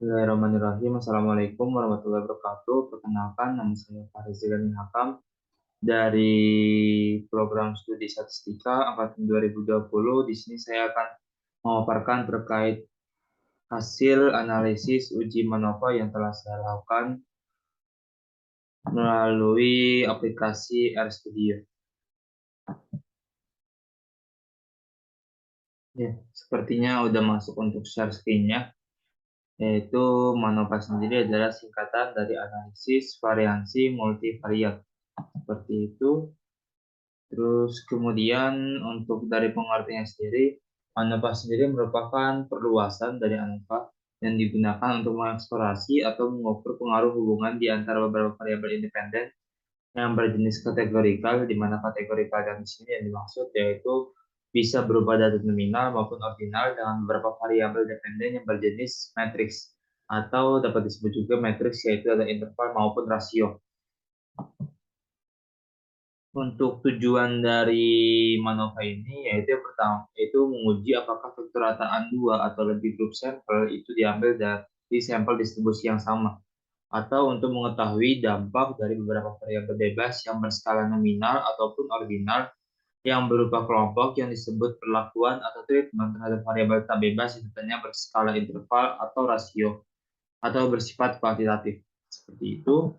Bismillahirrahmanirrahim. Assalamualaikum warahmatullahi wabarakatuh. Perkenalkan, nama saya Faris Zilani Hakam dari program studi statistika angkatan 2020. Di sini saya akan memaparkan terkait hasil analisis uji MANOVA yang telah saya lakukan melalui aplikasi RStudio. Ya, sepertinya udah masuk untuk share screen-nya, yaitu MANOVA sendiri adalah singkatan dari analisis variansi multivariat. Seperti itu. Terus kemudian untuk dari pengertiannya sendiri, ANOVA sendiri merupakan perluasan dari ANOVA yang digunakan untuk mengeksplorasi atau mengukur pengaruh hubungan di antara beberapa variabel independen yang berjenis kategorikal, di mana kategorikal di sini yang dimaksud yaitu bisa berupa data nominal maupun ordinal dengan beberapa variabel dependen yang berjenis matriks atau dapat disebut juga matriks yaitu ada interval maupun rasio. Untuk tujuan dari MANOVA ini yaitu yang pertama yaitu menguji apakah vektor rataan dua atau lebih grup sampel itu diambil dari sampel distribusi yang sama, atau untuk mengetahui dampak dari beberapa variabel bebas yang berskala nominal ataupun ordinal yang berupa kelompok yang disebut perlakuan atau treatment terhadap variabel tak bebas yang tentunya berskala interval atau rasio atau bersifat kuantitatif. Seperti itu.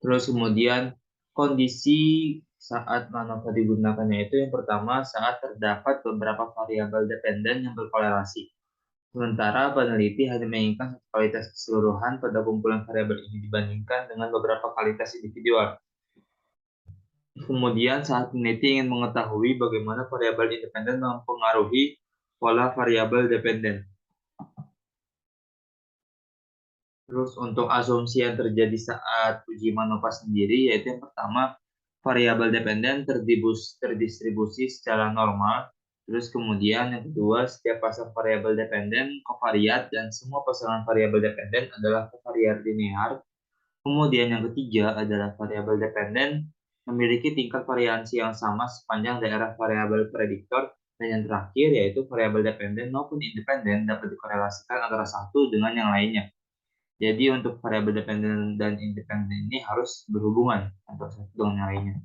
Terus kemudian kondisi saat MANOVA digunakannya itu yang pertama saat terdapat beberapa variabel dependen yang berkorelasi. Sementara peneliti hanya menginginkan satu kualitas keseluruhan pada kumpulan variabel ini dibandingkan dengan beberapa kualitas individual. Kemudian saat peneliti ingin mengetahui bagaimana variabel independen mempengaruhi pola variabel dependen. Terus untuk asumsi yang terjadi saat uji MANOVA sendiri, yaitu yang pertama, variabel dependen terdistribusi secara normal. Terus kemudian yang kedua, setiap pasang variabel dependen kovariat dan semua pasangan variabel dependen adalah kovariat linear. Kemudian yang ketiga adalah variabel dependen memiliki tingkat variansi yang sama sepanjang daerah variabel prediktor. Dan yang terakhir yaitu variabel dependen maupun independen dapat dikorelasikan antara satu dengan yang lainnya. Jadi untuk variabel dependen dan independen ini harus berhubungan antara satu dengan yang lainnya.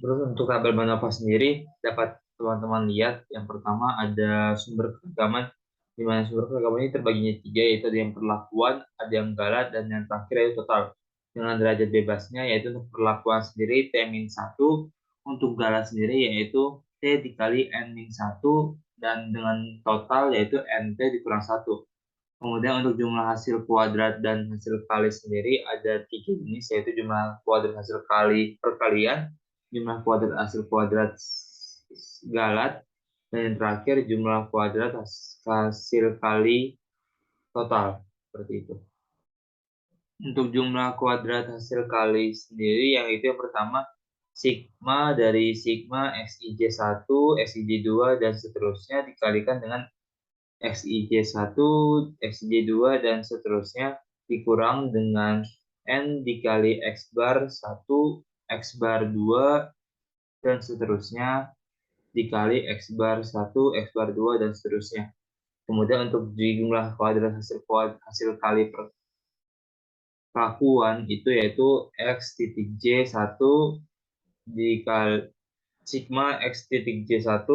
Terus untuk tabel MANOVA sendiri dapat teman-teman lihat yang pertama ada sumber keragaman, di mana sumber keragaman ini terbaginya tiga, yaitu ada yang perlakuan, ada yang galat, dan yang terakhir yaitu total. Dengan derajat bebasnya yaitu untuk perlakuan sendiri T-1, untuk galat sendiri yaitu T dikali N-1, dan dengan total yaitu NT dikurang 1. Kemudian untuk jumlah hasil kuadrat dan hasil kali sendiri ada tiga jenis, yaitu jumlah kuadrat hasil kali perkalian, jumlah kuadrat hasil kuadrat galat, dan yang terakhir jumlah kuadrat hasil kali total. Seperti itu. Untuk jumlah kuadrat hasil kali sendiri, yang itu yang pertama, sigma dari sigma xij1, xij2, dan seterusnya dikalikan dengan xij1, xij2, dan seterusnya dikurang dengan n dikali x bar 1, x bar 2, dan seterusnya dikali x bar 1, x bar 2, dan seterusnya. Kemudian untuk jumlah kuadrat hasil kali perlakuan itu yaitu x titik j1 dikali sigma x titik j1,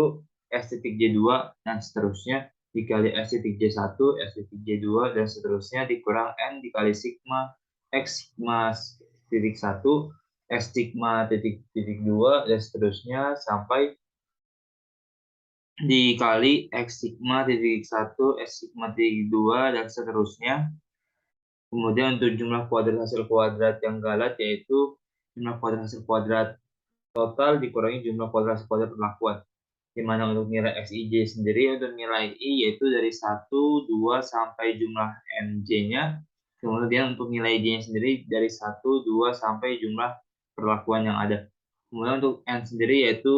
x titik j2, dan seterusnya dikali x titik j1, x titik j2, dan seterusnya dikurang n dikali sigma x sigma titik 1, x sigma titik 2, dan seterusnya sampai dikali x sigma titik 1, x sigma titik 2, dan seterusnya. Kemudian untuk jumlah kuadrat hasil kuadrat yang galat yaitu jumlah kuadrat hasil kuadrat total dikurangi jumlah kuadrat hasil kuadrat perlakuan. Di mana untuk nilai xij sendiri untuk nilai i yaitu dari 1, 2, sampai jumlah nj-nya. Kemudian untuk nilai j-nya sendiri dari 1, 2, sampai jumlah perlakuan yang ada. Kemudian untuk n sendiri yaitu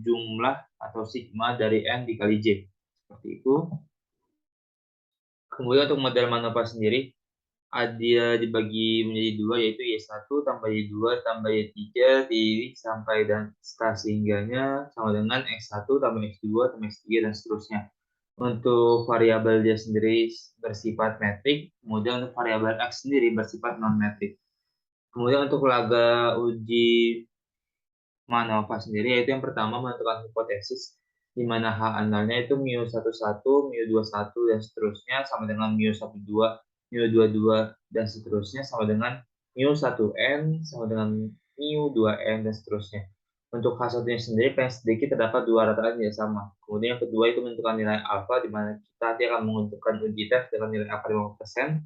jumlah atau sigma dari n dikali j. Seperti itu. Kemudian untuk model MANOVA sendiri ada dibagi menjadi dua, yaitu Y1 tambah Y2 tambah Y3 sampai dan setelah sehingganya sama dengan X1 tambah X2 tambah X3 dan seterusnya. Untuk variabel dia sendiri bersifat metrik, kemudian untuk variabel X sendiri bersifat non-metrik. Kemudian untuk laga uji MANOVA sendiri, yaitu yang pertama menentukan hipotesis, di mana H analnya itu mu11, mu21, dan seterusnya sama dengan mu12, mu22, dan seterusnya sama dengan mu1n, sama dengan mu2n, dan seterusnya. Untuk H1-nya sendiri, paling sedikit terdapat dua rataan yang sama. Kemudian yang kedua itu menentukan nilai alfa, di mana kita nanti akan menentukan uji tes dengan nilai alfa 50%.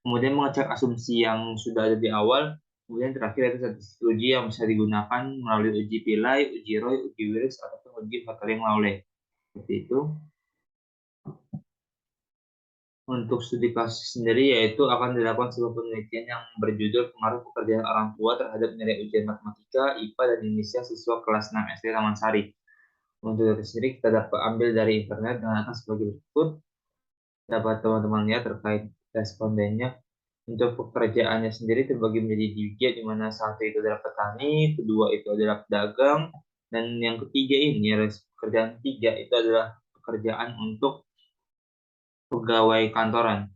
Kemudian mengecek asumsi yang sudah ada di awal. Kemudian terakhir itu statistik uji yang bisa digunakan melalui uji Pillai, uji Roy, uji Willis, ataupun uji Factoring-Lawley. Seperti itu. Untuk studi kasus sendiri yaitu akan dilakukan sebuah penelitian yang berjudul pengaruh pekerjaan orang tua terhadap nilai ujian matematika, IPA, dan Indonesia siswa kelas 6 SD Taman Sari. Untuk data sendiri kita dapat ambil dari internet dengan atas sebagai berikut. Dapat teman-teman lihat terkait respondennya. Untuk pekerjaannya sendiri terbagi menjadi tiga, di mana satu itu adalah petani, kedua itu adalah pedagang, dan yang ketiga ini, pekerjaan tiga itu adalah pekerjaan untuk pegawai kantoran.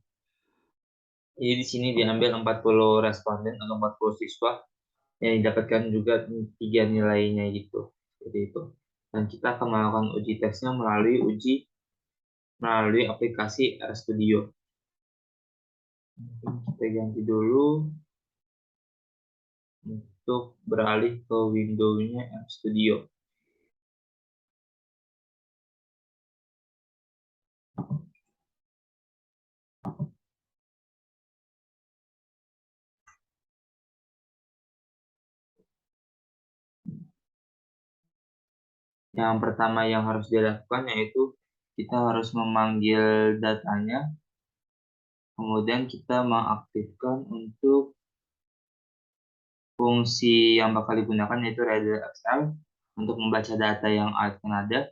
Jadi di sini diambil 40 responden atau 40 siswa yang didapatkan juga tiga nilainya gitu. Seperti itu. Dan kita akan melakukan uji tesnya melalui aplikasi RStudio. Kita ganti dulu untuk beralih ke window-nya RStudio. Yang pertama yang harus dilakukan yaitu kita harus memanggil datanya, kemudian kita mengaktifkan untuk fungsi yang bakal digunakan yaitu reader Excel untuk membaca data yang akan ada,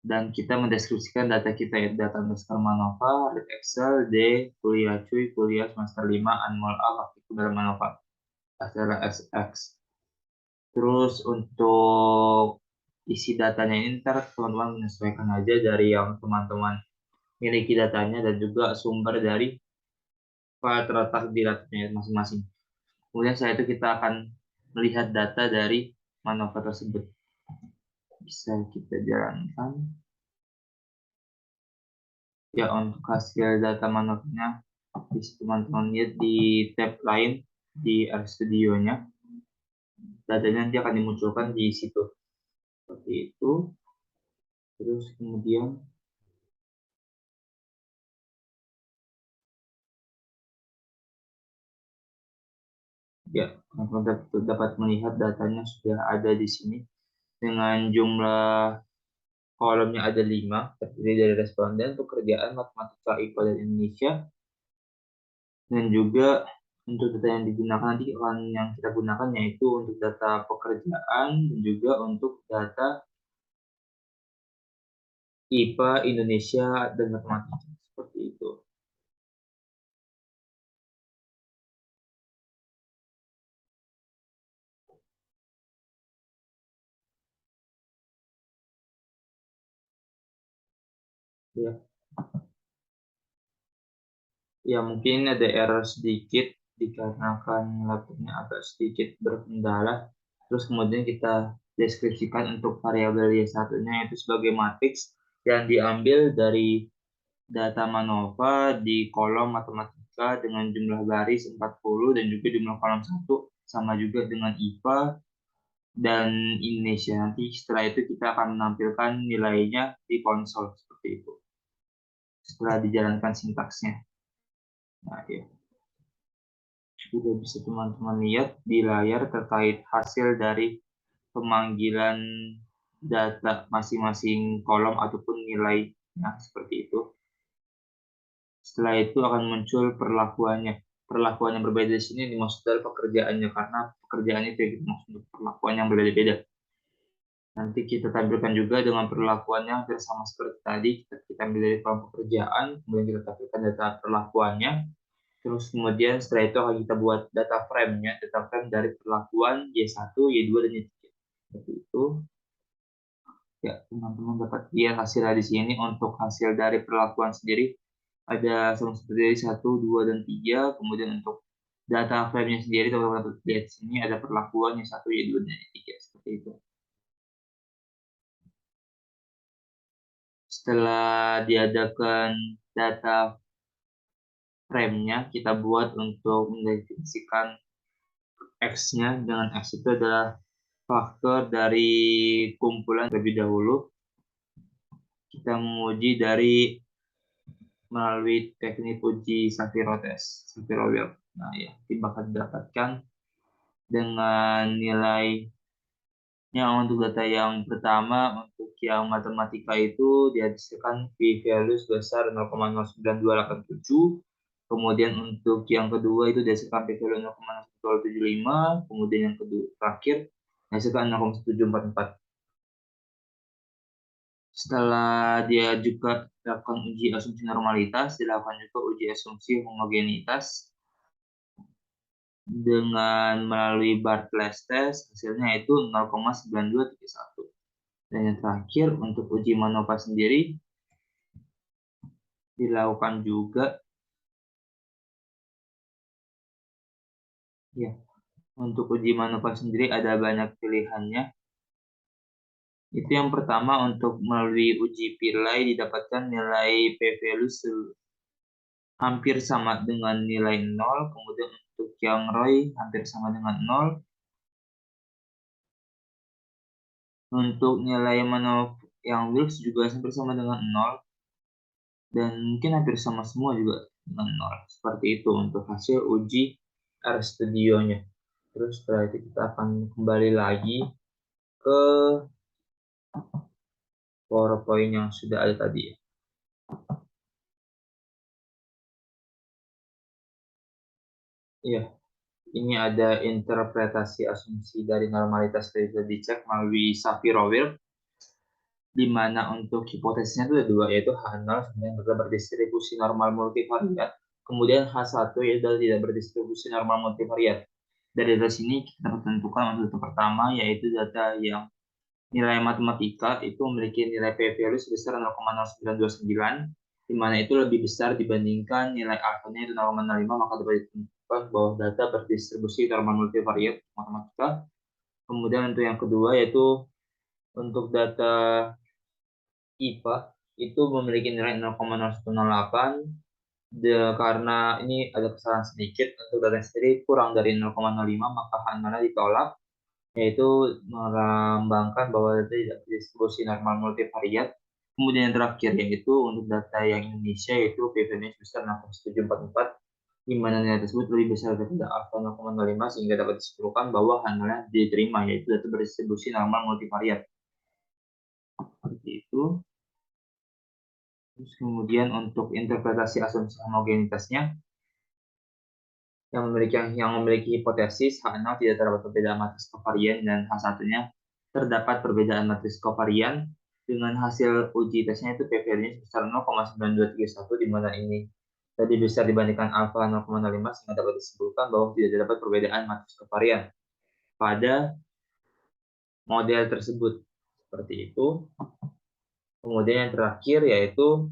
dan kita mendeskripsikan data kita yaitu data underscore Manova, read Excel, D, kuliah cuy, kuliah semester 5, annual A, praktikum dalam Manova, adalah SX. Terus untuk isi datanya ini ntar teman-teman menyesuaikan aja dari yang teman-teman miliki datanya dan juga sumber dari file terletak di laptopnya masing-masing. Kemudian setelah itu kita akan melihat data dari Manova tersebut. Bisa kita jalankan. Ya, untuk hasil data Manovanya bisa teman-teman lihat di tab lain di RStudio-nya. Datanya nanti akan dimunculkan di situ. Seperti itu. Terus kemudian ya, teman-teman dapat melihat datanya sudah ada di sini dengan jumlah kolomnya ada 5, terdiri dari responden, pekerjaan, matematika, IPA, dan Indonesia. Dan juga untuk data yang digunakan nanti yang kita gunakan yaitu untuk data pekerjaan dan juga untuk data IPA, Indonesia, dan matematika. Seperti itu. Ya. Ya, mungkin ada error sedikit dikarenakan laptopnya agak sedikit berkendala. Terus kemudian kita deskripsikan untuk variabel y satunya yaitu sebagai matriks yang diambil dari data Manova di kolom matematika dengan jumlah baris 40 dan juga jumlah kolom 1 sama juga dengan IPA dan Indonesia. Nanti setelah itu kita akan menampilkan nilainya di konsol seperti itu. Setelah dijalankan sintaksnya. Nah, ya. Sudah bisa teman-teman lihat di layar terkait hasil dari pemanggilan data masing-masing kolom ataupun nilainya seperti itu. Setelah itu akan muncul perlakuannya. Perlakuan yang berbeda di sini dimaksud dari pekerjaannya karena pekerjaannya itu dimaksud untuk perlakuan yang berbeda-beda. Nanti kita tampilkan juga dengan perlakuannya hampir sama seperti tadi. Kita ambil dari kolom pekerjaan, kemudian kita tampilkan data perlakuannya. Terus kemudian setelah itu akan kita buat data frame-nya, data frame dari perlakuan Y1, Y2, dan Y3. Seperti itu. Ya, teman-teman dapat lihat hasilnya di sini. Untuk hasil dari perlakuan sendiri ada sama seperti dari 1, 2, dan 3. Kemudian untuk data frame-nya sendiri teman-teman dapat lihat di sini ada perlakuan yang 1, Y2, dan Y3 seperti itu. Setelah diadakan data frame-nya, kita buat untuk mendefinisikan X-nya. Dengan X itu adalah faktor dari kumpulan terlebih dahulu. Kita menguji dari melalui teknik uji Shapiro-Wilk. Nah, ya, bakal didapatkan dengan nilainya untuk data yang pertama, untuk yang matematika itu dihasilkan p-value sebesar 0,09287. Kemudian untuk yang kedua itu dihasilkan p-value 0,0275. Kemudian yang kedua terakhir dihasilkan 0,1744. Setelah dia juga dilakukan uji asumsi normalitas, dilakukan juga uji asumsi homogenitas dengan melalui Barclay's test, hasilnya itu 0,9231. Dan yang terakhir untuk uji MANOVA sendiri dilakukan juga ya. Untuk uji MANOVA sendiri ada banyak pilihannya. Itu yang pertama, untuk melalui uji Pearley didapatkan nilai p-value hampir sama dengan nilai 0. Kemudian untuk yang Roy hampir sama dengan 0. Untuk nilai MANOVA yang Wilks juga hampir sama dengan 0. Dan mungkin hampir sama semua juga dengan 0. Seperti itu untuk hasil uji RStudio-nya. Terus setelah itu kita akan kembali lagi ke PowerPoint yang sudah ada tadi. Iya, ini ada interpretasi asumsi dari normalitas yang bisa dicek melalui Shapiro-Wilk, di mana untuk hipotesisnya itu ada dua, yaitu H0 yang berdistribusi normal multivariat, kemudian H1 yaitu tidak berdistribusi normal multivariat. Dari data sini kita tentukan untuk data pertama, yaitu data yang nilai matematika itu memiliki nilai p-value sebesar 0,0929, di mana itu lebih besar dibandingkan nilai alfanya itu 0,05, maka dapat ditentukan bahwa data berdistribusi normal multivariat matematika. Kemudian untuk yang kedua yaitu untuk data IPA itu memiliki nilai 0,0108. Karena ini ada kesalahan sedikit, untuk data sendiri kurang dari 0,05, maka H0 ditolak, yaitu melambangkan bahwa data tidak berdistribusi normal multivariat. Kemudian yang terakhir yaitu untuk data yang Indonesia, yaitu p-value sebesar 0,744, di mana nilai tersebut lebih besar daripada alfa 0,05, sehingga dapat disimpulkan bahwa H0 diterima, yaitu data berdistribusi normal multivariat. Seperti itu. Terus kemudian untuk interpretasi asumsi homogenitasnya, yang memiliki hipotesis H0 tidak terdapat perbedaan matriks kovarian dan H1-nya terdapat perbedaan matriks kovarian. Dengan hasil uji tesnya itu p-value-nya sebesar 0,9231, di mana ini tadi besar dibandingkan alfa 0,05, sehingga dapat disimpulkan bahwa tidak terdapat perbedaan matriks kovarian pada model tersebut. Seperti itu. Kemudian yang terakhir yaitu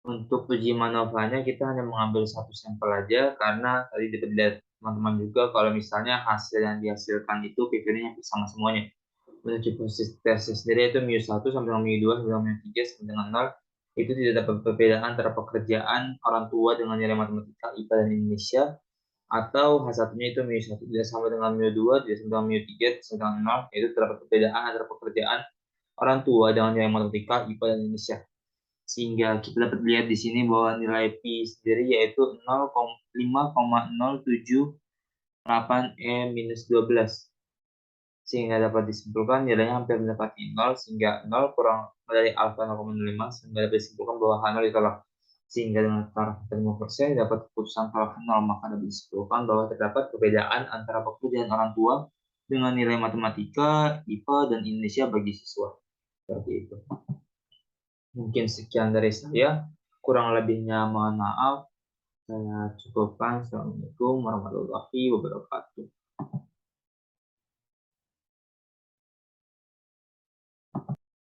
untuk uji MANOVA-nya kita hanya mengambil satu sampel aja, karena tadi dilihat teman-teman juga kalau misalnya hasil yang dihasilkan itu p-value-nya sama semuanya. Untuk hipotesis sendiri itu mu1 sampai dengan mu2 sampai dengan mu3 sampai dengan 0, itu tidak dapat perbedaan antara pekerjaan orang tua dengan nilai matematika IPA dan Indonesia, atau H1-nya itu mu1 tidak sama dengan mu2, tidak sama dengan mu3, tidak sama dengan 0, itu terdapat perbedaan antara pekerjaan orang tua dengan nilai matematika IPA dan Indonesia. Sehingga kita dapat lihat di sini bahwa nilai P sendiri yaitu 5,00788E-12. Sehingga dapat disimpulkan nilainya hampir mendekati 0, sehingga 0 kurang dari alfa 0,05, sehingga dapat disimpulkan bahwa H0 ditolak. Sehingga dengan taraf 5% dapat keputusan tolak 0, maka dapat disimpulkan bahwa terdapat perbedaan antara pekerjaan orang tua dengan nilai matematika, IPA, dan Indonesia bagi siswa. Seperti itu. Mungkin sekian dari saya. Kurang lebihnya mohon maaf. Saya cukupkan. Assalamualaikum warahmatullahi wabarakatuh.